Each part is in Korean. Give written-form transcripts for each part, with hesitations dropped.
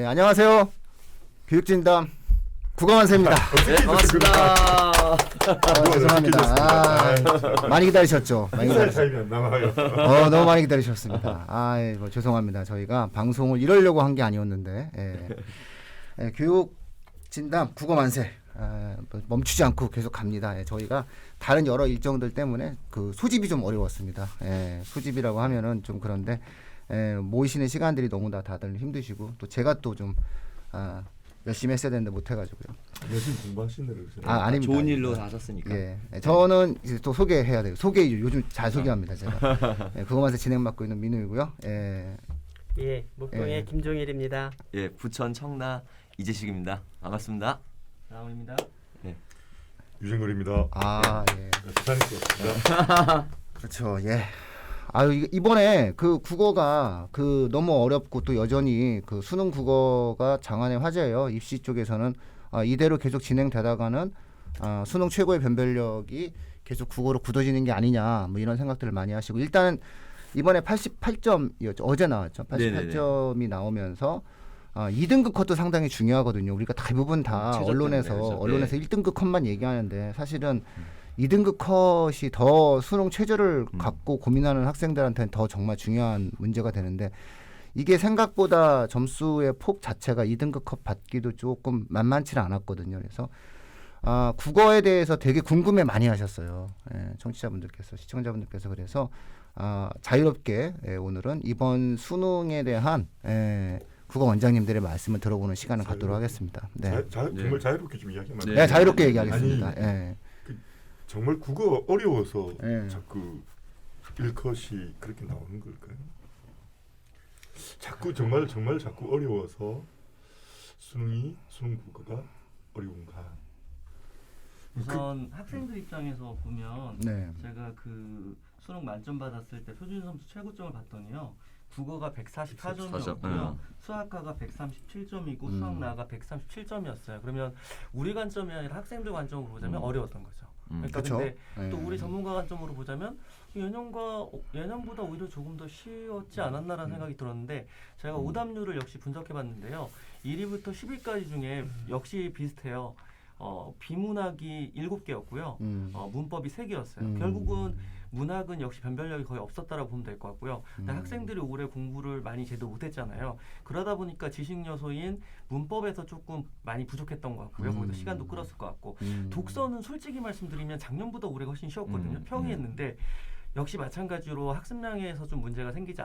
안녕하세요. 교육진담 국어만세입니다. 네, 반갑습니다. 죄송합니다. 많이 기다리셨죠? 많이 기다리셨죠? 안 남아요. 너무 많이 기다리셨습니다. 죄송합니다. 저희가 방송을 이러려고 한 게 아니었는데 교육진담 국어만세 멈추지 않고 계속 갑니다. 저희가 다른 여러 일정들 때문에 그 소집이 좀 어려웠습니다. 소집이라고 하면은 좀 그런데 모이시는 시간들이 너무나 다들 힘드시고 또 제가 또 좀 열심히 했어야 되는데 못 해가지고요. 열심히 공부하시는 대로 아닙니다. 좋은 일로 나섰으니까. 저는 이제 또 소개해야 돼요. 요즘 잘 소개합니다. 제가 그거만서 진행 맡고 있는 민우이고요. 목동의 김종일입니다. 부천 청라 이재식입니다. 반갑습니다. 나온입니다. 유진걸입니다. 부산입니다. 그렇죠. 이번에 그 국어가 너무 어렵고 또 여전히 그 수능 국어가 장안의 화제예요. 입시 쪽에서는 이대로 계속 진행되다가는 수능 최고의 변별력이 계속 국어로 굳어지는 게 아니냐 뭐 이런 생각들을 많이 하시고 일단은 이번에 88점이었죠. 어제 나왔죠. 88점이 나오면서 2등급 컷도 상당히 중요하거든요. 우리가 대부분 다 언론에서 1등급 컷만 얘기하는데 사실은 2등급 컷이 더 수능 최저를 갖고 고민하는 학생들한테는 더 정말 중요한 문제가 되는데 이게 생각보다 점수의 폭 자체가 2등급 컷 받기도 조금 만만치 않았거든요. 그래서 국어에 대해서 되게 궁금해 많이 하셨어요. 청취자분들께서, 시청자분들께서. 그래서 자유롭게 오늘은 이번 수능에 대한 국어 원장님들의 말씀을 들어보는 시간을 갖도록 하겠습니다. 정말 자유롭게 좀 이야기하면 네, 자유롭게 얘기하겠습니다. 정말 국어 어려워서 자꾸 1컷이 그렇게 나오는 걸까요? 자꾸 정말 자꾸 어려워서 수능 국어가 어려운가? 우선 학생들 입장에서 보면 제가 그 수능 만점 받았을 때 표준 점수 최고점을 봤더니요. 국어가 144점이었고요. 수학과가 137점이고 수학나가 137점이었어요. 그러면 우리 관점이 아니라 학생들 관점으로 보자면 어려웠던 거죠. 그러니까 근데 또 우리 전문가 관점으로 보자면 예년보다 오히려 조금 더 쉬웠지 않았나라는 생각이 들었는데 제가 오답률을 역시 분석해봤는데요. 1위부터 10위까지 중에 역시 비슷해요. 비문학이 7개였고요. 문법이 3개였어요. 결국은 문학은 역시 변별력이 거의 없었다라고 보면 될 것 같고요. 근데 학생들이 올해 공부를 많이 제대로 못했잖아요. 그러다 보니까 지식 요소인 문법에서 조금 많이 부족했던 것 같고요. 거기서 시간도 끌었을 것 같고 독서는 솔직히 말씀드리면 작년보다 올해가 훨씬 쉬웠거든요. 평이했는데 역시 마찬가지로 학습량에서 좀 문제가 생기지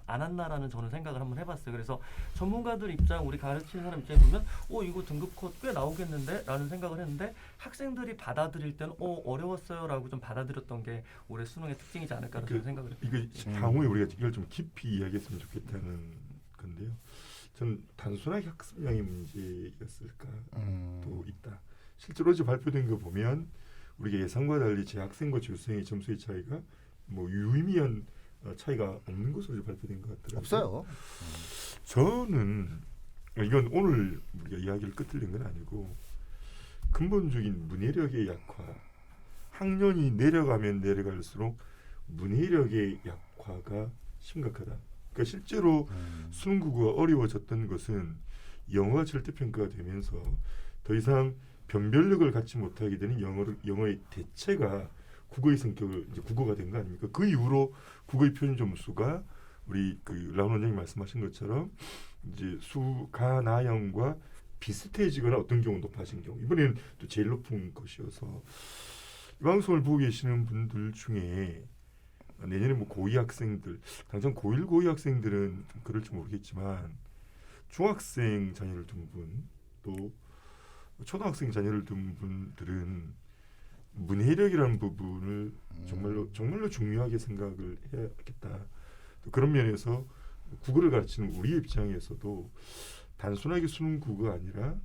않았나라는 저는 생각을 한번 해봤어요. 그래서 전문가들 입장, 우리 가르치는 사람 입장에 보면 이거 등급 컷 꽤 나오겠는데? 라는 생각을 했는데 학생들이 받아들일 때는 어려웠어요 라고 좀 받아들였던 게 올해 수능의 특징이지 않을까라는 저는 생각을 해요. 이거 향후에 우리가 이걸 좀 깊이 이야기했으면 좋겠다는 건데요. 저는 단순하게 학습량의 문제였을까 도 있다. 실제로 어제 발표된 거 보면 우리가 예상과 달리 재학생과 재수생의 점수의 차이가 유의미한 차이가 없는 것으로 발표된 것 같더라고요. 없어요. 저는 이건 오늘 우리가 이야기를 끄트린 건 아니고 근본적인 문해력의 약화, 학년이 내려가면 내려갈수록 문해력의 약화가 심각하다. 그러니까 실제로 수능 국어가 어려워졌던 것은 영어가 절대평가가 되면서 더 이상 변별력을 갖지 못하게 되는 영어의 대체가 국어의 성격을 이제 국어가 된 거 아닙니까? 그 이후로 국어의 표준 점수가 우리 라운 원장님 말씀하신 것처럼 이제 수가나형과 비슷해지거나 어떤 경우 높아진 경우 이번에는 또 제일 높은 것이어서 이 방송을 보고 계시는 분들 중에 내년에 고2 학생들 당장 고1 고2 학생들은 좀 그럴지 모르겠지만 중학생 자녀를 둔 분 또 초등학생 자녀를 둔 분들은 문해력이라는 부분을 정말로 중요하게 생각을 해야겠다. 또 그런 면에서 국어를 가르치는 우리 입장에서도 단순하게 수능 국어가 아니라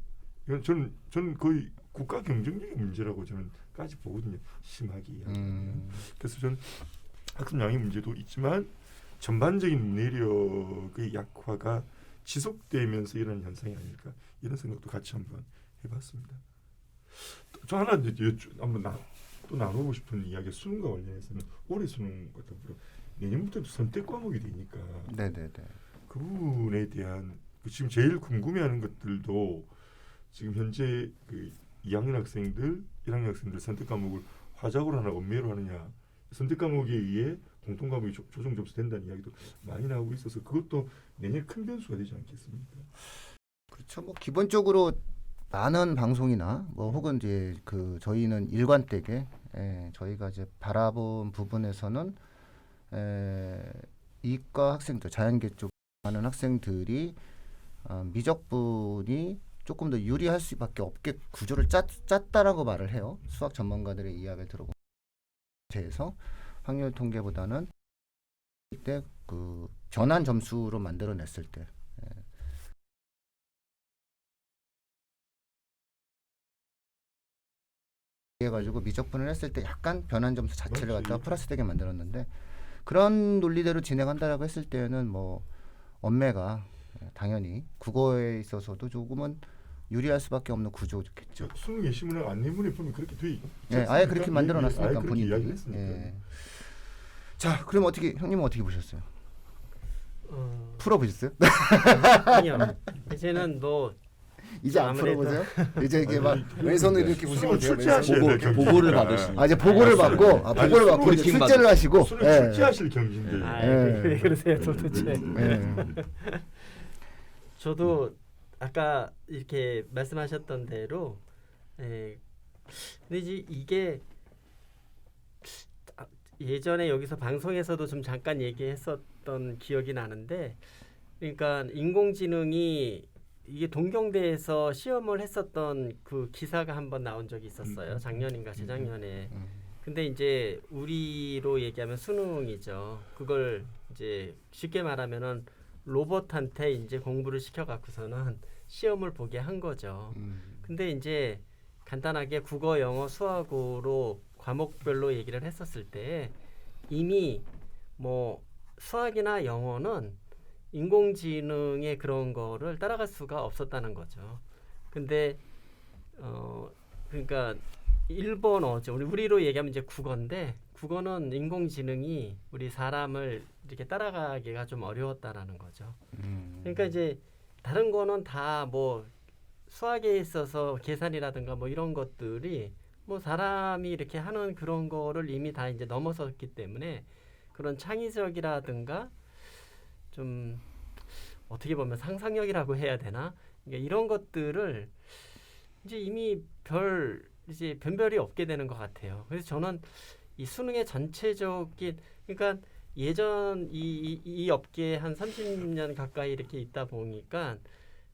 이건 저는 거의 국가 경쟁력의 문제라고 저는까지 보거든요. 심하게 이야기하면. 그래서 저는 학습량의 문제도 있지만 전반적인 문해력의 약화가 지속되면서 일어나는 현상이 아닐까 이런 생각도 같이 한번 해봤습니다. 저 하나 한번 또 나누고 싶은 이야기 수능과 관련해서는 올해 수능 같은 경우 내년부터 선택 과목이 되니까 그 부분에 대한 그 지금 제일 궁금해하는 것들도 지금 현재 그 2학년 학생들, 1학년 학생들 선택 과목을 화작으로 하나 언매로 하느냐, 선택 과목에 의해 공통 과목이 조정 접수된다는 이야기도 많이 나오고 있어서 그것도 내년 큰 변수가 되지 않겠습니까? 그렇죠. 뭐 기본적으로 많은 방송이나 뭐 혹은 이제 그 저희는 일관되게 저희가 이제 바라본 부분에서는 이과 학생들, 자연계 쪽 많은 학생들이 미적분이 조금 더 유리할 수밖에 없게 구조를 짰다라고 말을 해요. 수학 전문가들의 이야기를 들어보면 대해서 확률 통계보다는 때 그 변환 점수로 만들어냈을 때 해가지고 미적분을 했을 때 약간 변환 점수 자체를 갖다가 플러스되게 만들었는데 그런 논리대로 진행한다라고 했을 때는 뭐 언매가 당연히 국어에 있어서도 조금은 유리할 수밖에 없는 구조겠죠. 수능 예시문에 안내문에 보면 그렇게 돼 있지 않습니까? 아예 그렇게 만들어놨으니까 그렇게 본인이. 이야기했으니까. 자, 그럼 어떻게 형님은 어떻게 보셨어요? 풀어보셨어요? 아니요. 이제는 뭐 이제 안 아무래도- 풀어보세요? 이제 이렇게 막 왼손을 이렇게 보시면 돼요. 출제하셔야 돼요. 경진. 보고를 받으시니. 이제 보고를 받고 보고를 받고 이제 브리핑 출제를 하시고. 수능 출제하실 경진들. 왜 그러세요 도대체? 저도 아까 이렇게 말씀하셨던 대로 근데 이제 이게 예전에 여기서 방송에서도 좀 잠깐 얘기했었던 기억이 나는데 그러니까 인공지능이 이게 동경대에서 시험을 했었던 그 기사가 한번 나온 적이 있었어요. 작년인가 재작년에. 근데 이제 우리로 얘기하면 수능이죠. 그걸 이제 쉽게 말하면은 로봇한테 이제 공부를 시켜 갖고서는 시험을 보게 한 거죠. 근데 이제 간단하게 국어, 영어, 수학으로 과목별로 얘기를 했었을 때 이미 뭐 수학이나 영어는 인공지능의 그런 거를 따라갈 수가 없었다는 거죠. 근데 그러니까 일본어죠. 우리로 얘기하면 이제 국어인데 국어는 인공지능이 우리 사람을 이렇게 따라가기가 좀 어려웠다라는 거죠. 그러니까 이제 다른 거는 다 뭐 수학에 있어서 계산이라든가 뭐 이런 것들이 뭐 사람이 이렇게 하는 그런 거를 이미 다 이제 넘어섰기 때문에 그런 창의적이라든가 좀 어떻게 보면 상상력이라고 해야 되나? 그러니까 이런 것들을 이제 이미 이제 변별이 없게 되는 것 같아요. 그래서 저는 이 수능의 전체적인 그러니까 예전 이 업계에 한 30년 가까이 이렇게 있다 보니까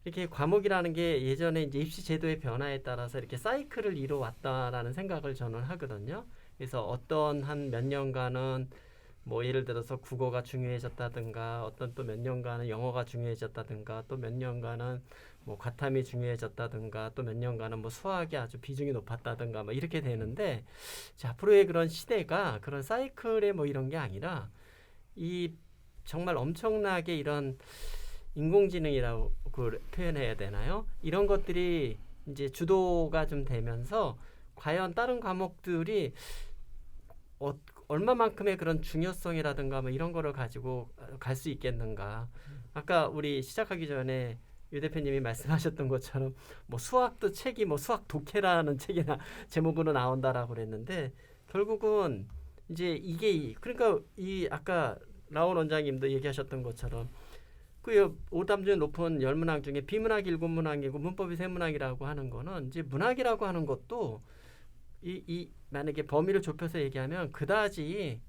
이렇게 과목이라는 게 예전에 이제 입시 제도의 변화에 따라서 이렇게 사이클을 이뤄왔다라는 생각을 저는 하거든요. 그래서 어떤 한 몇 년간은 뭐 예를 들어서 국어가 중요해졌다든가 어떤 또 몇 년간은 영어가 중요해졌다든가 또 몇 년간은 뭐 과탐이 중요해졌다든가 또 몇 년간은 뭐 수학이 아주 비중이 높았다든가 뭐 이렇게 되는데 앞으로의 그런 시대가 그런 사이클의 뭐 이런 게 아니라 이 정말 엄청나게 이런 인공지능이라고 표현해야 되나요? 이런 것들이 이제 주도가 좀 되면서 과연 다른 과목들이 얼마만큼의 그런 중요성이라든가 뭐 이런 거를 가지고 갈 수 있겠는가. 아까 우리 시작하기 전에 유 대표님이 말씀하셨던 것처럼 뭐 수학도 책이 뭐 수학 독해라는 책이나 제목으로 나온다라고 그랬는데 결국은 이제 이게 그러니까 이 아까 라온 원장님도 얘기하셨던 것처럼 그 오답률 높은 열문학 중에 비문학, 일군문학이고 문법이 세문학이라고 하는 거는 이제 문학이라고 하는 것도 이 만약에 범위를 좁혀서 얘기하면 그다지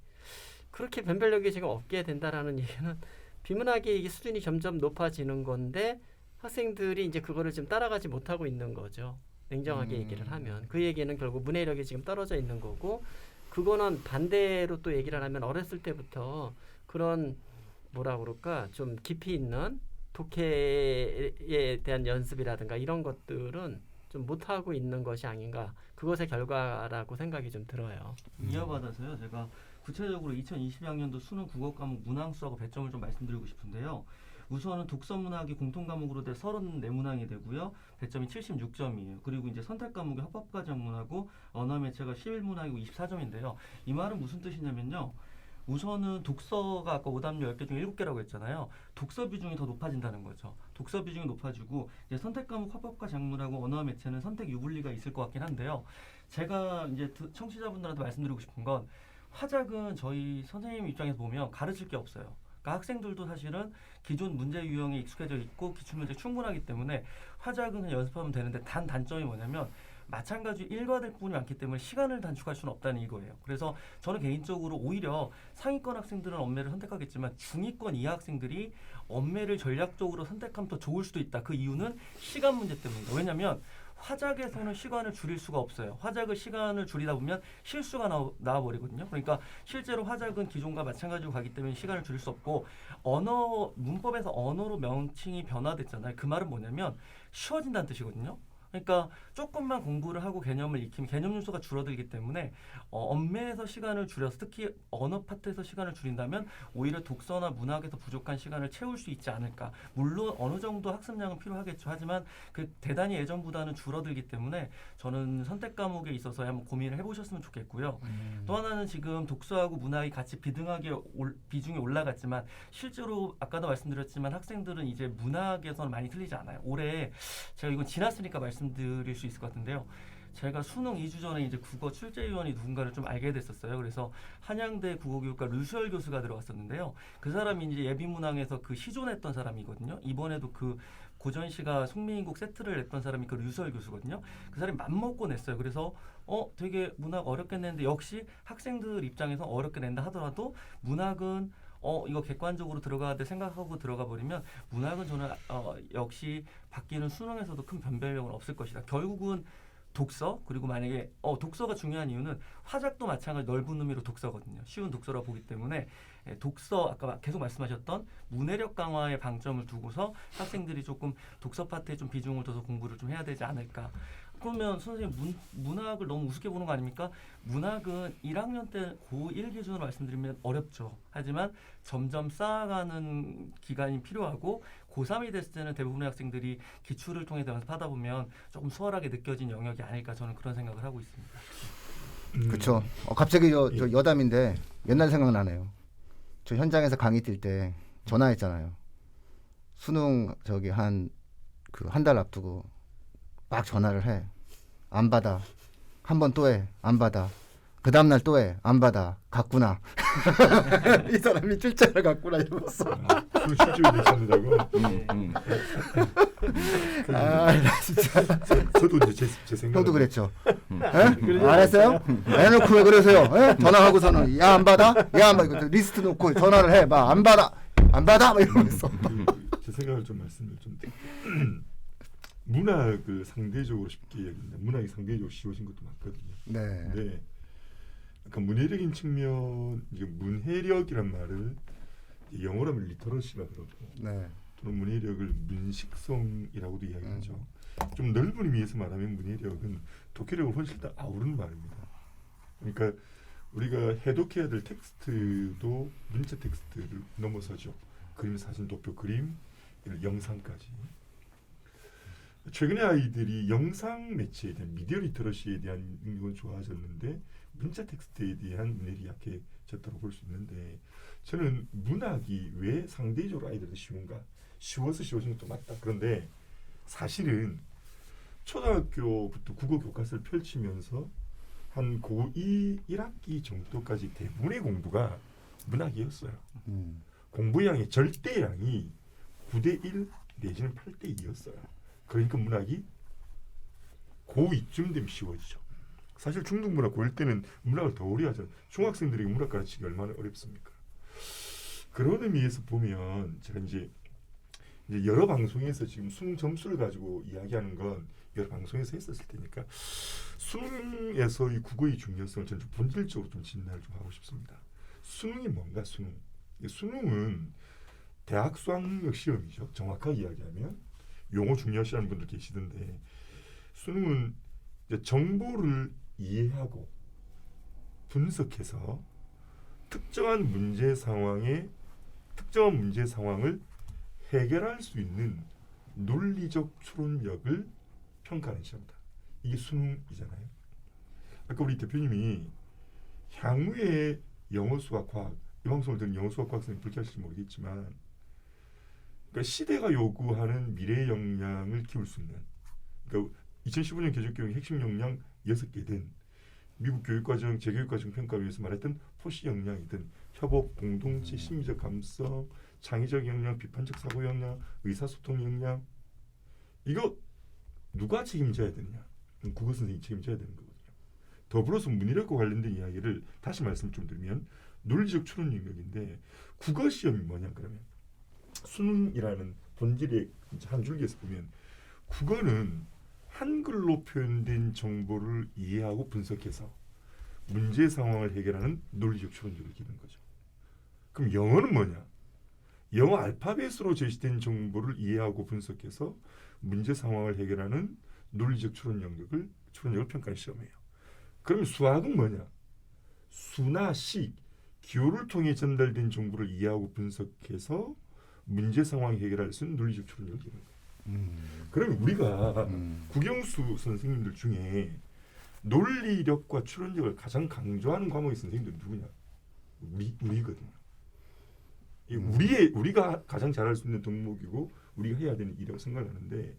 그렇게 변별력이 지금 없게 된다라는 얘기는 비문학의 이게 수준이 점점 높아지는 건데 학생들이 이제 그거를 지금 따라가지 못하고 있는 거죠. 냉정하게 얘기를 하면 그 얘기는 결국 문해력이 지금 떨어져 있는 거고 그거는 반대로 또 얘기를 하면 어렸을 때부터 그런 뭐라 그럴까 좀 깊이 있는 독해에 대한 연습이라든가 이런 것들은 좀 못하고 있는 것이 아닌가 그것의 결과라고 생각이 좀 들어요. 이어받아서요. 제가 구체적으로 2022학년도 수능 국어 과목 문항수하고 배점을 좀 말씀드리고 싶은데요. 우선은 독서 문학이 공통 과목으로 될 34문항이 되고요. 배점이 76점이에요. 그리고 이제 선택 과목이 헌법과 전문하고 언어 매체가 11문항이고 24점인데요. 이 말은 무슨 뜻이냐면요. 우선은 독서가 아까 오답률 10개 중에 7개라고 했잖아요. 독서 비중이 더 높아진다는 거죠. 독서 비중이 높아지고 이제 선택 과목 화법과 작문하고 언어와 매체는 선택 유불리가 있을 것 같긴 한데요. 제가 이제 청취자분들한테 말씀드리고 싶은 건 화작은 저희 선생님 입장에서 보면 가르칠 게 없어요. 그러니까 학생들도 사실은 기존 문제 유형에 익숙해져 있고 기출문제 충분하기 때문에 화작은 그냥 연습하면 되는데 단점이 뭐냐면 마찬가지로 일과될 부분이 많기 때문에 시간을 단축할 수는 없다는 이거예요. 그래서 저는 개인적으로 오히려 상위권 학생들은 언매를 선택하겠지만 중위권 이하 학생들이 언매를 전략적으로 선택하면 더 좋을 수도 있다. 그 이유는 시간 문제 때문입니다. 왜냐하면 화작에서는 시간을 줄일 수가 없어요. 화작을 시간을 줄이다 보면 실수가 나와버리거든요. 그러니까 실제로 화작은 기존과 마찬가지로 가기 때문에 시간을 줄일 수 없고 문법에서 언어로 명칭이 변화됐잖아요. 그 말은 뭐냐면 쉬워진다는 뜻이거든요. 그러니까 조금만 공부를 하고 개념을 익히면 개념 요소가 줄어들기 때문에 언매에서 시간을 줄여서 특히 언어 파트에서 시간을 줄인다면 오히려 독서나 문학에서 부족한 시간을 채울 수 있지 않을까. 물론 어느 정도 학습량은 필요하겠죠. 하지만 그 대단히 예전보다는 줄어들기 때문에 저는 선택 과목에 있어서 한번 고민을 해보셨으면 좋겠고요. 또 하나는 지금 독서하고 문학이 같이 비등하게 비중이 올라갔지만 실제로 아까도 말씀드렸지만 학생들은 이제 문학에서는 많이 틀리지 않아요. 올해 제가 이건 지났으니까 말씀드릴 수 있을 것 같은데요. 제가 수능 2주 전에 이제 국어 출제위원이 누군가를 좀 알게 됐었어요. 그래서 한양대 국어교육과 류수열 교수가 들어갔었는데요. 그 사람이 이제 예비문항에서 그 시존했던 사람이거든요. 이번에도 그 고전시가 송민국 세트를 냈던 사람이 그 류수열 교수거든요. 그 사람이 맘먹고 냈어요. 그래서 되게 문학 어렵게 냈는데 역시 학생들 입장에서 어렵게 낸다 하더라도 문학은 이거 객관적으로 들어가야 돼 생각하고 들어가 버리면 문학은 저는 역시 바뀌는 수능에서도 큰 변별력은 없을 것이다. 결국은 독서 그리고 만약에 독서가 중요한 이유는 화작도 마찬가지 넓은 의미로 독서거든요. 쉬운 독서라고 보기 때문에 독서 아까 계속 말씀하셨던 문해력 강화에 방점을 두고서 학생들이 조금 독서 파트에 좀 비중을 둬서 공부를 좀 해야 되지 않을까. 그러면 선생님 문학을 너무 우습게 보는 거 아닙니까? 문학은 1학년 때 고1 기준으로 말씀드리면 어렵죠. 하지만 점점 쌓아가는 기간이 필요하고 고3이 됐을 때는 대부분의 학생들이 기출을 통해 연습하다 보면 조금 수월하게 느껴진 영역이 아닐까 저는 그런 생각을 하고 있습니다. 그렇죠. 갑자기 저 여담인데 옛날 생각나네요. 저 현장에서 강의 뛸 때 전화했잖아요. 수능 저기 한 달 앞두고 막 전화를 해. 안 받아. 한 번 또 해. 안 받아. 그 다음날 또 해. 안 받아. 갔구나. 이 사람이 출제를 갔구나 이러면서. 그 실제로 되셨다고. 나 진짜. 저도 이제 제 생각. 형도 그랬죠. 안 했어요? 해놓고 왜 그러세요? 에? 전화하고서는 야 안 받아? 야 안 받아. 리스트 놓고 전화를 해. 막 안 받아. 안 받아. 막 이러면서. 제 생각을 좀 말씀을 좀. 문학을 상대적으로 쉽게 얘기합니다. 문학이 상대적으로 쉬워진 것도 많거든요. 네. 근데 약간 문해력인 측면, 이제 문해력이란 말을 영어로 하면 리터러시라 그러고, 네. 또는 문해력을 문식성이라고도 이야기하죠. 좀 넓은 의미에서 말하면 문해력은 독해력을 훨씬 더 아우르는 말입니다. 그러니까 우리가 해독해야 될 텍스트도 문자 텍스트를 넘어서죠. 그림, 사진, 도표, 그림, 영상까지. 최근에 아이들이 영상 매체에 대한 미디어 리터러시에 대한 능력은 좋아졌는데 문자 텍스트에 대한 문해력이 약해졌다고 볼 수 있는데, 저는 문학이 왜 상대적으로 아이들한테 쉬운가? 쉬워서 쉬워진 것도 맞다. 그런데 사실은 초등학교부터 국어 교과서를 펼치면서 한 고2 1학기 정도까지 대부분의 공부가 문학이었어요. 공부량의 절대량이 9대1 내지는 8대2였어요. 그러니까 문학이 고2쯤 되면 쉬워지죠. 사실 중등부나 고1 때는 문학을 더 오래 하죠. 중학생들에게 문학 가르치기 얼마나 어렵습니까? 그런 의미에서 보면 제가 이제 여러 방송에서 지금 수능 점수를 가지고 이야기하는 건 여러 방송에서 했었을 테니까 수능에서 이 국어의 중요성을 저는 좀 본질적으로 좀 진단을 좀 하고 싶습니다. 수능이 뭔가 수능은 대학 수학능력 시험이죠. 정확하게 이야기하면 용어 중요시하는 분들 계시던데, 수능은 이제 정보를 이해하고 분석해서 특정한 문제 상황을 해결할 수 있는 논리적 추론력을 평가하는 시험이다. 이게 수능이잖아요. 아까 우리 대표님이 향후에 영어, 수학, 과학 이 방송을 듣는 영어 수학 학생이 불쾌하실지 모르겠지만 그러니까 시대가 요구하는 미래 역량을 키울 수 있는 그러니까 2015년 교육의 핵심 역량 6개든 미국 교육과정 재교육과정 평가위에서 말했던 포시 역량이든 협업, 공동체, 심리적 감성, 창의적 역량, 비판적 사고 역량, 의사소통 역량 이거 누가 책임져야 되느냐? 국어 선생님이 책임져야 되는 거거든요. 더불어서 문해력과 관련된 이야기를 다시 말씀 좀 드리면 논리적 추론 능력인데 국어 시험이 뭐냐 그러면 수능이라는 본질의 한 줄기에서 보면 국어는 한글로 표현된 정보를 이해하고 분석해서 문제 상황을 해결하는 논리적 추론력을 기르는 거죠. 그럼 영어는 뭐냐? 영어 알파벳으로 제시된 정보를 이해하고 분석해서 문제 상황을 해결하는 논리적 추론력을 평가하는 시험이에요. 그럼 수학은 뭐냐? 수나 식, 기호를 통해 전달된 정보를 이해하고 분석해서 문제 상황 해결할 수 있는 논리적 추론력을 기르는 거예요. 그러면 우리가 국영수 선생님들 중에 논리력과 추론력을 가장 강조하는 과목의 선생님들은 누구냐? 우리거든요. 우리가 가장 잘할 수 있는 덕목이고 우리가 해야 되는 일이라고 생각하는데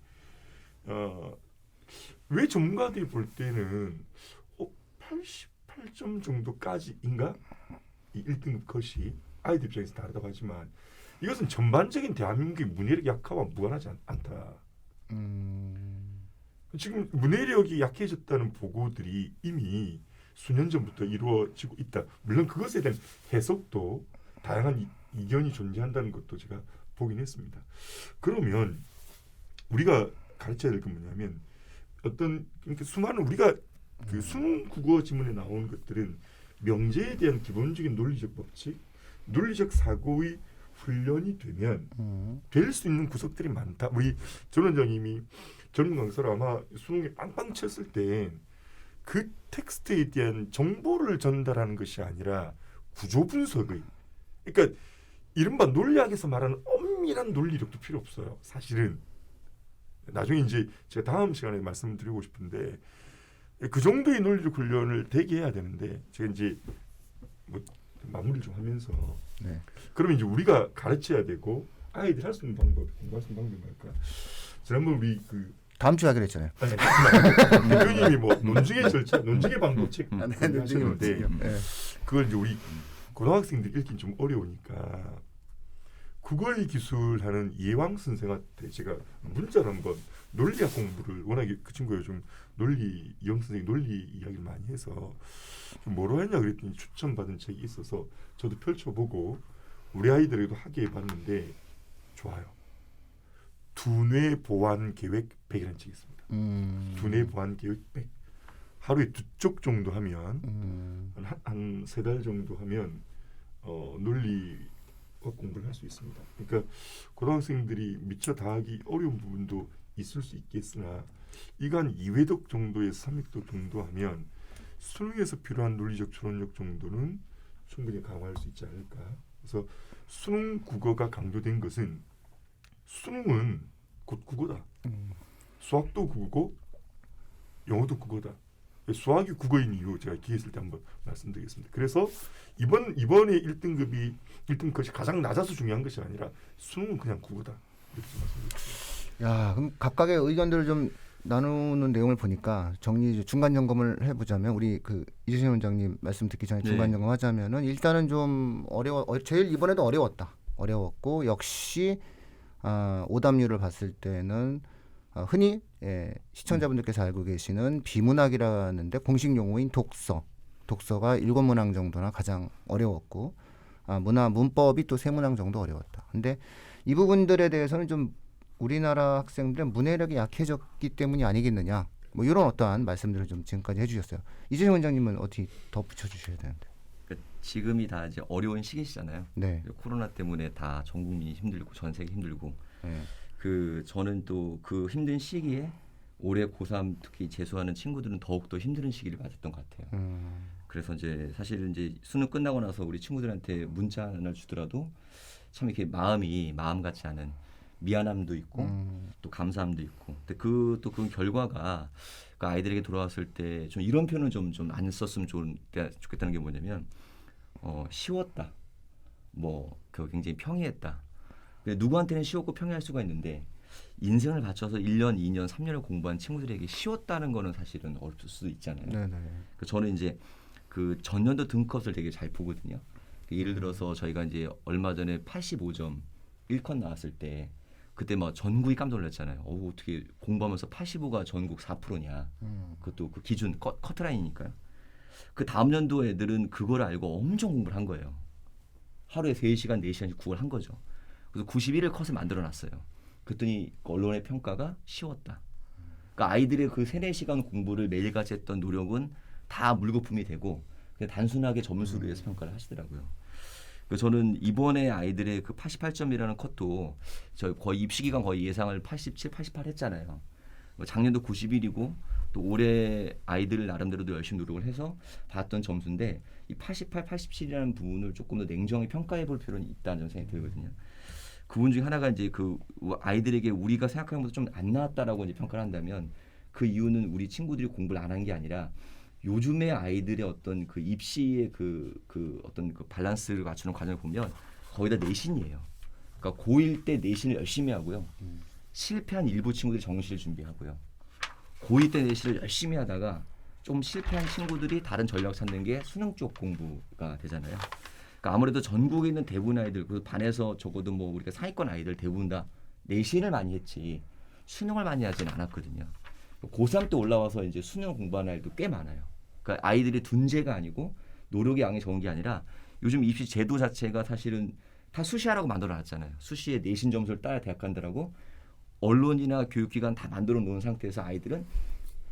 왜 전문가들이 볼 때는 88점 정도까지인가? 이 1등급 컷이 아이들 입장에서 다르다고 하지만 이것은 전반적인 대한민국의 문해력 약화와 무관하지 않다. 지금 문해력이 약해졌다는 보고들이 이미 수년 전부터 이루어지고 있다. 물론 그것에 대한 해석도 다양한 이견이 존재한다는 것도 제가 보긴 했습니다. 그러면 우리가 가르쳐야 될 건 뭐냐면 어떤 그러니까 수많은 우리가 그 수능 국어 지문에 나오는 것들은 명제에 대한 기본적인 논리적 법칙, 논리적 사고의 훈련이 되면 될 수 있는 구석들이 많다. 우리 전 원장님이 젊은 강사로 아마 수능에 빵빵 쳤을 때 그 텍스트에 대한 정보를 전달하는 것이 아니라 구조 분석의 그러니까 이른바 논리학에서 말하는 엄밀한 논리력도 필요 없어요. 사실은 나중에 이제 제가 다음 시간에 말씀드리고 싶은데 그 정도의 논리력 훈련을 되게 해야 되는데 제가 이제 뭐 마무리를 좀 하면서 네. 그러면 이제 우리가 가르쳐야 되고 아이들이 할 수 있는 방법, 공부할 수 있는 방법이 뭘까? 지난번 우리 그 다음 주에 하기로 했잖아요. 대표님이 뭐 논증의 절차, 논증의 방법 책 냈는데 네. 그걸 이제 우리 고등학생들 읽긴 좀 어려우니까 국어의 기술하는 이해왕 선생한테 제가 문자로 한번 논리학 공부를 워낙에 그 친구가 요즘 논리 이영 선생님 논리 이야기를 많이 해서 좀 뭐로 했냐 그랬더니 추천받은 책이 있어서 저도 펼쳐보고 우리 아이들에게도 하게 해봤는데 좋아요. 두뇌 보완 계획 100이라는 책이 있습니다. 두뇌 보완 계획 100. 하루에 2쪽 정도 하면 한 3달 정도 하면 논리와 공부를 할 수 있습니다. 그러니까 고등학생들이 미처 다 하기 어려운 부분도 있을 수 있겠으나 이간 2회독 정도에서 3회독 정도 하면 수능에서 필요한 논리적 추론력 정도는 충분히 강화할 수 있지 않을까. 그래서 수능 국어가 강조된 것은 수능은 곧 국어다. 수학도 국어고 영어도 국어다. 수학이 국어인 이유 제가 기회 있을 때 한번 말씀드리겠습니다. 그래서 이번에 1등 것이 가장 낮아서 중요한 것이 아니라 수능은 그냥 국어다. 이렇게 말씀드리겠습니다. 야, 그럼 각각의 의견들을 좀 나누는 내용을 보니까 중간 점검을 해보자면 우리 그 이재신 원장님 말씀 듣기 전에 중간 점검하자면은 일단은 좀 제일 이번에도 어려웠고 역시 오답률을 봤을 때는 흔히 시청자분들께서 알고 계시는 비문학이라는데 공식 용어인 독서가 7문항 정도나 가장 어려웠고 문법이 또 3문항 정도 어려웠다. 근데 이 부분들에 대해서는 좀 우리나라 학생들의 문해력이 약해졌기 때문이 아니겠느냐. 뭐 이런 어떠한 말씀들을 좀 지금까지 해주셨어요. 이재신 원장님은 어떻게 덧붙여 주셔야 되는데. 그러니까 지금이 다 이제 어려운 시기시잖아요. 네. 코로나 때문에 다 전 국민이 힘들고 전 세계 힘들고. 네. 저는 또 그 힘든 시기에 올해 고3 특히 재수하는 친구들은 더욱 더 힘든 시기를 맞았던 것 같아요. 그래서 이제 사실은 이제 수능 끝나고 나서 우리 친구들한테 문자 하나 주더라도 참 이렇게 마음 같지 않은 미안함도 있고 또 감사함도 있고. 근데 그 결과가 그 아이들에게 돌아왔을 때 좀 이런 표현은 좀 안 썼으면 좋겠다는 게 뭐냐면 쉬웠다. 그 굉장히 평이했다. 근데 누구한테는 쉬웠고 평이할 수가 있는데 인생을 바쳐서 1년, 2년, 3년을 공부한 친구들에게 쉬웠다는 거는 사실은 어렵을 수도 있잖아요. 네네. 저는 이제 그 전년도 등컷을 되게 잘 보거든요. 예를 들어서 저희가 이제 얼마 전에 85점 1컷 나왔을 때 그때 막 전국이 깜짝 놀랐잖아요. 어떻게 공부하면서 85가 전국 4%냐. 그것도 그 기준 커트라인이니까요. 그 다음 연도 애들은 그걸 알고 엄청 공부를 한 거예요. 하루에 3시간, 4시간씩 국어를 한 거죠. 그래서 91을 컷을 만들어 놨어요. 그랬더니 언론의 평가가 쉬웠다. 그러니까 아이들의 그 3, 4시간 공부를 매일같이 했던 노력은 다 물거품이 되고 그냥 단순하게 점수로 해서 평가를 하시더라고요. 그래서 저는 이번에 아이들의 그 88점이라는 컷도 저희 거의 입시 기간 거의 예상을 87, 88 했잖아요. 작년도 91이고 또 올해 아이들 나름대로도 열심히 노력을 해서 봤던 점수인데 이 88, 87이라는 부분을 조금 더 냉정히 평가해 볼 필요는 있다는 생각이 들거든요. 그 부분 중에 하나가 이제 그 아이들에게 우리가 생각하는 것보다 좀 안 나왔다라고 이제 평가를 한다면 그 이유는 우리 친구들이 공부를 안 한 게 아니라 요즘의 아이들의 어떤 그 입시의 그 어떤 그 밸런스를 맞추는 과정을 보면 거의 다 내신이에요. 그러니까 고1 때 내신을 열심히 하고요. 실패한 일부 친구들이 정시를 준비하고요. 고2 때 내신을 열심히 하다가 좀 실패한 친구들이 다른 전략 찾는 게 수능 쪽 공부가 되잖아요. 그러니까 아무래도 전국에 있는 대부분 아이들, 그 반에서 적어도 뭐 우리가 상위권 아이들 대부분 다 내신을 많이 했지 수능을 많이 하지는 않았거든요. 고3 때 올라와서 이제 수능 공부하는 아이들도 꽤 많아요. 그러니까 아이들이 둔재가 아니고 노력의 양이 적은 게 아니라 요즘 입시 제도 자체가 사실은 다 수시하라고 만들어놨잖아요. 수시에 내신 점수를 따야 대학 간다라고 언론이나 교육기관 다 만들어 놓은 상태에서 아이들은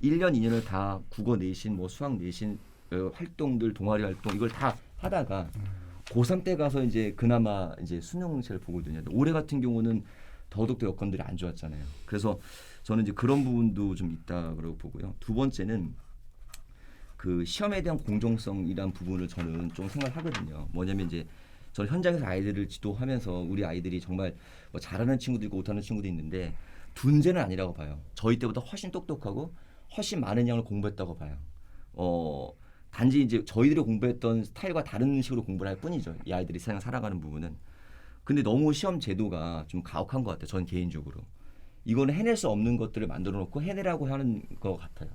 1년, 2년을 다 국어 내신, 뭐 수학 내신 활동들, 동아리 활동 이걸 다 하다가 고3 때 가서 이제 그나마 이제 수능시를 보거든요. 올해 같은 경우는 더더욱 여건들이 안 좋았잖아요. 그래서 저는 이제 그런 부분도 좀 있다고 보고요. 두 번째는 그 시험에 대한 공정성이란 부분을 저는 좀 생각하거든요. 뭐냐면 이제 저 현장에서 아이들을 지도하면서 우리 아이들이 정말 뭐 잘하는 친구도 있고 못하는 친구도 있는데 둔재는 아니라고 봐요. 저희 때보다 훨씬 똑똑하고 훨씬 많은 양을 공부했다고 봐요. 단지 이제 저희들이 공부했던 스타일과 다른 식으로 공부를 할 뿐이죠. 이 아이들이 세상 살아가는 부분은. 근데 너무 시험 제도가 좀 가혹한 것 같아요. 전 개인적으로. 이거는 해낼 수 없는 것들을 만들어 놓고 해내라고 하는 것 같아요.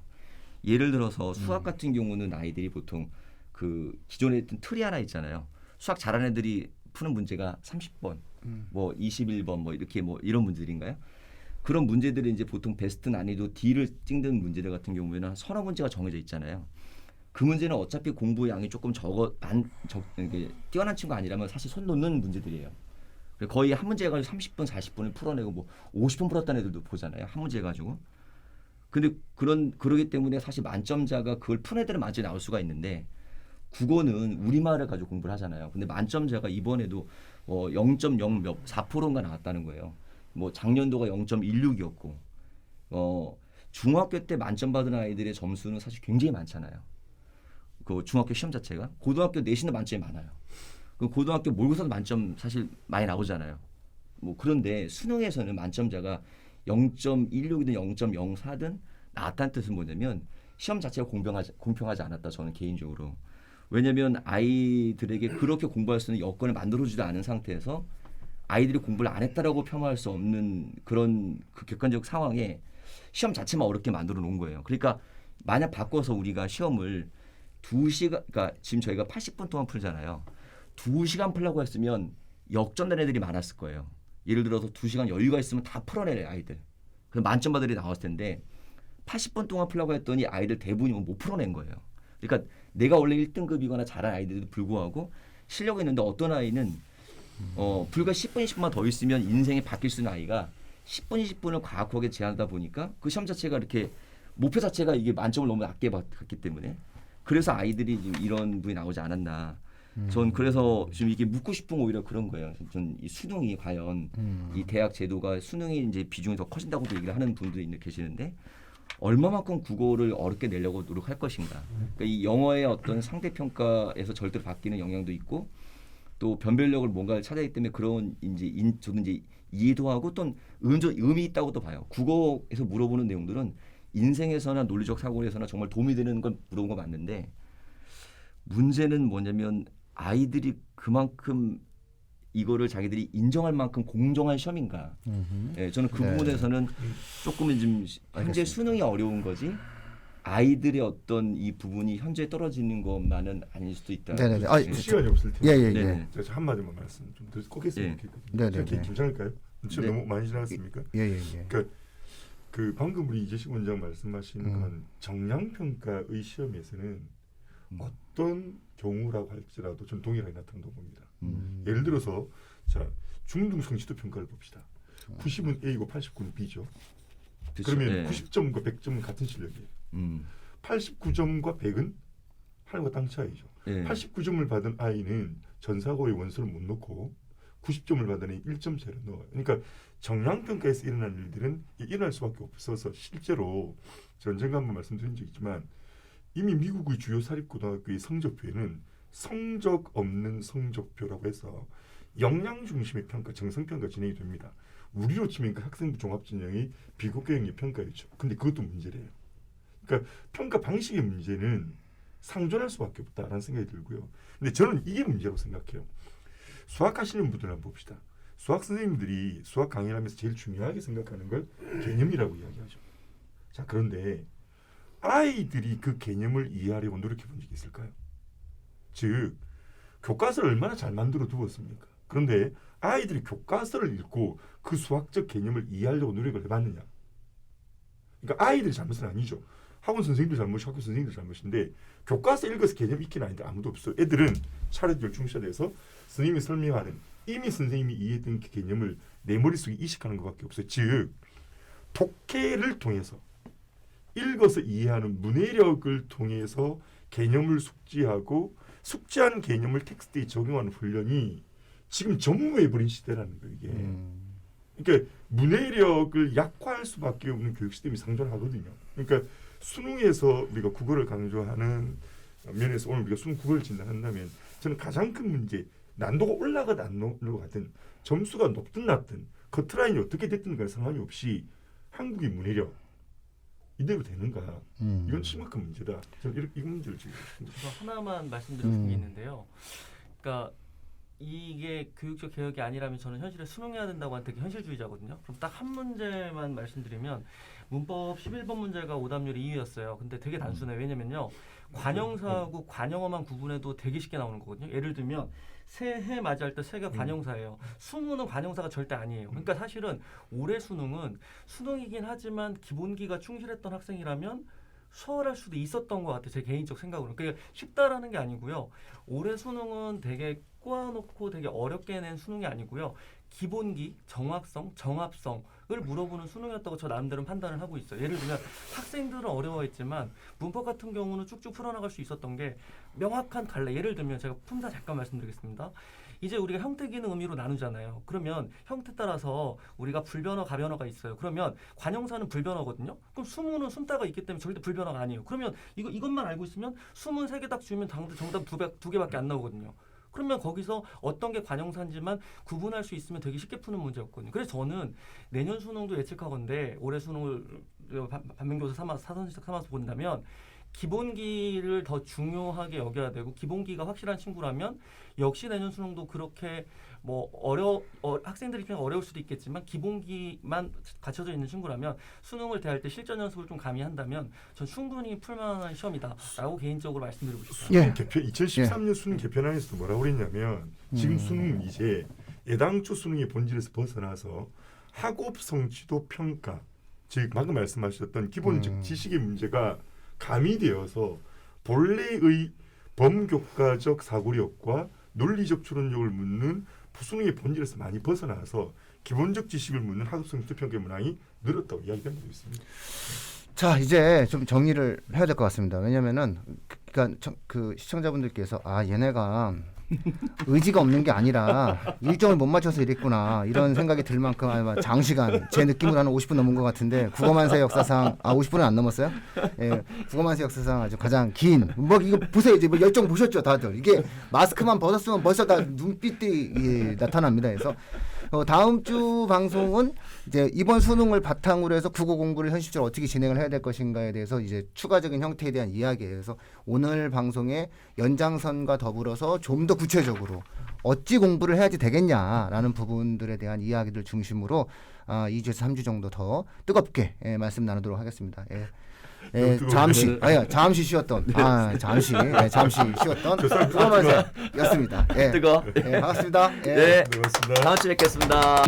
예를 들어서 수학 같은 경우는 아이들이 보통 그 기존에 있던 틀이 하나 있잖아요. 수학 잘하는 애들이 푸는 문제가 30번, 뭐 21번 뭐 이렇게 뭐 이런 문제들인가요? 그런 문제들이 이제 보통 베스트 난이도 D를 찍는 문제들 같은 경우에는 서너 문제가 정해져 있잖아요. 그 문제는 어차피 공부 양이 조금 이게 뛰어난 친구 아니라면 사실 손 놓는 문제들이에요. 거의 한 문제 해가지고 30분, 40분을 풀어내고 뭐 50분 풀었다는 애들도 보잖아요. 한 문제 해가지고. 근데 그러기 때문에 사실 만점자가 그걸 푼 애들은 만점이 나올 수가 있는데 국어는 우리말을 가지고 공부를 하잖아요. 근데 만점자가 이번에도 0.0 몇 4%인가 나왔다는 거예요. 뭐 작년도가 0.16이었고 중학교 때 만점 받은 아이들의 점수는 사실 굉장히 많잖아요. 그 중학교 시험 자체가 고등학교 내신도 만점이 많아요. 그 고등학교 모의고사도 만점 사실 많이 나오잖아요. 뭐 그런데 수능에서는 만점자가 0.16이든 0.04든 나왔다는 뜻은 뭐냐면 시험 자체가 공평하지 않았다. 저는 개인적으로. 왜냐하면 아이들에게 그렇게 공부할 수 있는 여건을 만들어주지 않은 상태에서 아이들이 공부를 안 했다라고 폄하할 수 없는 그런 그 객관적 상황에 시험 자체만 어렵게 만들어 놓은 거예요. 그러니까 만약 바꿔서 우리가 시험을 2시간, 그러니까 지금 저희가 80분 동안 풀잖아요. 2시간 풀라고 했으면 역전된 애들이 많았을 거예요. 예를 들어서 2시간 여유가 있으면 다 풀어낼 아이들. 그래서 만점 받들이 나왔을 텐데 80분 동안 풀라고 했더니 아이들 대부분이 못 풀어낸 거예요. 그러니까 내가 원래 1등급이거나 잘한 아이들에도 불구하고 실력이 있는데 어떤 아이는 불과 10분, 20분만 더 있으면 인생이 바뀔 수 있는 아이가 10분, 20분을 과학하게 제한하다 보니까 그 시험 자체가 이렇게 목표 자체가 이게 만점을 너무 낮게 받기 때문에 그래서 아이들이 지금 이런 분이 나오지 않았나. 전 그래서 지금 이게 묻고 싶은 거 오히려 그런 거예요. 전 이 수능이 과연 이 대학 제도가 수능이 이제 비중이 더 커진다고도 얘기를 하는 분들이 계시는데 얼마만큼 국어를 어렵게 내려고 노력할 것인가. 그러니까 이 영어의 어떤 상대 평가에서 절대로 바뀌는 영향도 있고 또 변별력을 뭔가를 찾아야 하기 때문에 그런 저도 이제 이해도 하고 또 의미 있다고도 봐요. 국어에서 물어보는 내용들은 인생에서나 논리적 사고에서나 정말 도움이 되는 건 물어본 거 맞는데 문제는 뭐냐면 아이들이 그만큼 이거를 자기들이 인정할 만큼 공정한 시험인가? 예, 저는 그 네. 부분에서는 조금은 좀 현재 알겠습니다. 수능이 어려운 거지 아이들의 어떤 이 부분이 현재 떨어지는 것만은 아닐 수도 있다. 네네네. 아, 예. 시간이 없을 텐데. 예예예. 네네. 제가 한마디만 말씀 좀 더 꼭 했으면 예. 좋겠거든요. 네네네. 괜찮을까요? 지금 네. 너무 많이 지나갔습니까? 예예예. 그러니까 그 방금 우리 이재식 원장 말씀하신 건 정량평가의 시험에서는 어떤 경우라고 할지라도 전 동일하게 나타난다고 봅니다. 예를 들어서 자 중등 성취도 평가를 봅시다. 90은 A고 89는 B죠. 그쵸? 그러면 예. 90점과 100점은 같은 실력이에요. 89점과 100은 하늘과 땅 차이죠. 예. 89점을 받은 아이는 전사고의 원서를 못 넣고 90점을 받은 애는 1점 차를 넣어요. 그러니까 정량평가에서 일어난 일들은 일어날 수밖에 없어서 실제로 언젠가 한번 말씀드린 적 있지만 이미 미국의 주요 사립고등학교의 성적표에는 성적 없는 성적표라고 해서 역량 중심의 평가, 정성평가 진행이 됩니다. 우리로 치면 그 학생부 종합전형의 비국가형의 평가였죠. 근데 그것도 문제래요. 그러니까 평가 방식의 문제는 상존할 수밖에 없다라는 생각이 들고요. 근데 저는 이게 문제라고 생각해요. 수학하시는 분들 한번 봅시다. 수학 선생님들이 수학 강의를 하면서 제일 중요하게 생각하는 걸 개념이라고 이야기하죠. 자, 그런데 아이들이 그 개념을 이해하려고 노력해 본 적이 있을까요? 즉, 교과서를 얼마나 잘 만들어 두었습니까? 그런데 아이들이 교과서를 읽고 그 수학적 개념을 이해하려고 노력을 해봤느냐? 그러니까 아이들의 잘못은 아니죠. 학원 선생님들 잘못이 학교 선생님들 잘못인데 교과서 읽어서 개념 익히는 아이들 아무도 없어. 애들은 차라리 열중시켜서 선생님이 설명하는 이미 선생님이 이해했던 그 개념을 내 머릿속에 이식하는 것밖에 없어요. 즉 독해를 통해서 읽어서 이해하는 문해력을 통해서 개념을 숙지하고 숙지한 개념을 텍스트에 적용하는 훈련이 지금 전무해버린 시대라는 거예요. 이게. 그러니까 문해력을 약화할 수밖에 없는 교육 시스템이 상존하거든요. 그러니까 수능에서 우리가 국어를 강조하는 면에서 오늘 우리가 수능 국어를 진단한다면 저는 가장 큰 문제 난도가 올라가든 안 올라가든 점수가 높든 낮든 커트라인이 어떻게 됐든 간에 상관이 없이 한국의 문해력 이대로 되는가 이건 심각한 문제다. 저는 이 문제를 지금 저 하나만 말씀드리고 싶은 게 있는데요. 그러니까 이게 교육적 개혁이 아니라면 저는 현실에 수능해야 된다고 하는 되게 현실주의자거든요. 그럼 딱 한 문제만 말씀드리면 문법 11번 문제가 오답률이 2위였어요. 근데 되게 단순해요. 왜냐면요. 관형사하고 관형어만 구분해도 되게 쉽게 나오는 거거든요. 예를 들면 새해 맞이할 때 새가 관형사예요. 수능은 관형사가 절대 아니에요. 그러니까 사실은 올해 수능은 수능이긴 하지만 기본기가 충실했던 학생이라면 수월할 수도 있었던 것 같아요. 제 개인적 생각으로. 그러니까 쉽다라는 게 아니고요. 올해 수능은 되게 꼬아놓고 되게 어렵게 낸 수능이 아니고요. 기본기, 정확성, 정합성을 물어보는 수능이었다고 저 나름대로 판단을 하고 있어요. 예를 들면 학생들은 어려워했지만 문법 같은 경우는 쭉쭉 풀어나갈 수 있었던 게 명확한 갈래. 예를 들면 제가 품사 잠깐 말씀드리겠습니다. 이제 우리가 형태, 기능, 의미로 나누잖아요. 그러면 형태 따라서 우리가 불변어, 가변어가 있어요. 그러면 관형사는 불변어거든요. 그럼 수문은 숨자가 있기 때문에 절대 불변어가 아니에요. 그러면 이것만 알고 있으면 수문 3개 딱 주면 정답 두 개밖에 안 나오거든요. 그러면 거기서 어떤 게 관형사인지만 구분할 수 있으면 되게 쉽게 푸는 문제였거든요. 그래서 저는 내년 수능도 예측하건대 올해 수능을 반면교사 사선지식 삼아서 본다면 기본기를 더 중요하게 여겨야 되고 기본기가 확실한 친구라면 역시 내년 수능도 그렇게 뭐 학생들이 그냥 어려울 수도 있겠지만 기본기만 갖춰져 있는 친구라면 수능을 대할 때 실전 연습을 좀 가미 한다면 전 충분히 풀만한 시험이다라고 개인적으로 말씀드리고 싶습니다. 예. 개편 2013년 수능 개편안에서도 뭐라고 그랬냐면 지금 수능은 이제 애당초 수능의 본질에서 벗어나서 학업 성취도 평가 즉 방금 말씀하셨던 기본적 지식의 문제가 가미되어서 본래의 범교과적 사고력과 논리적 추론력을 묻는 수능의 본질에서 많이 벗어나서 기본적 지식을 묻는 학업성취도 평가 문항이 늘었다고 이야기가 되고 있습니다. 자, 이제 좀 정리를 해야 될 것 같습니다. 왜냐면은 그러니까 그 시청자분들께서 얘네가 의지가 없는 게 아니라 일정을 못 맞춰서 이랬구나 이런 생각이 들 만큼 아마 장시간 제 느낌으로 한 50분 넘은 것 같은데 국어만세 역사상 50분은 안 넘었어요? 예, 국어만세 역사상 아주 가장 긴 뭐 이거 보세요 이제 뭐 열정 보셨죠 다들 이게 마스크만 벗었으면 벌써 다 눈빛이 나타납니다. 그래서 다음 주 방송은 이제 이번 수능을 바탕으로 해서 국어 공부를 현실적으로 어떻게 진행을 해야 될 것인가에 대해서 이제 추가적인 형태에 대한 이야기예요. 그래서 오늘 방송의 연장선과 더불어서 좀 더 구체적으로 어찌 공부를 해야지 되겠냐라는 부분들에 대한 이야기들 중심으로 2주에서 3주 정도 더 뜨겁게 말씀 나누도록 하겠습니다. 잠시 쉬었던 잠시 쉬었던 국어만세였습니다. 뜨거. 반갑습니다. 네. 고맙습니다. 다음 주에 뵙겠습니다.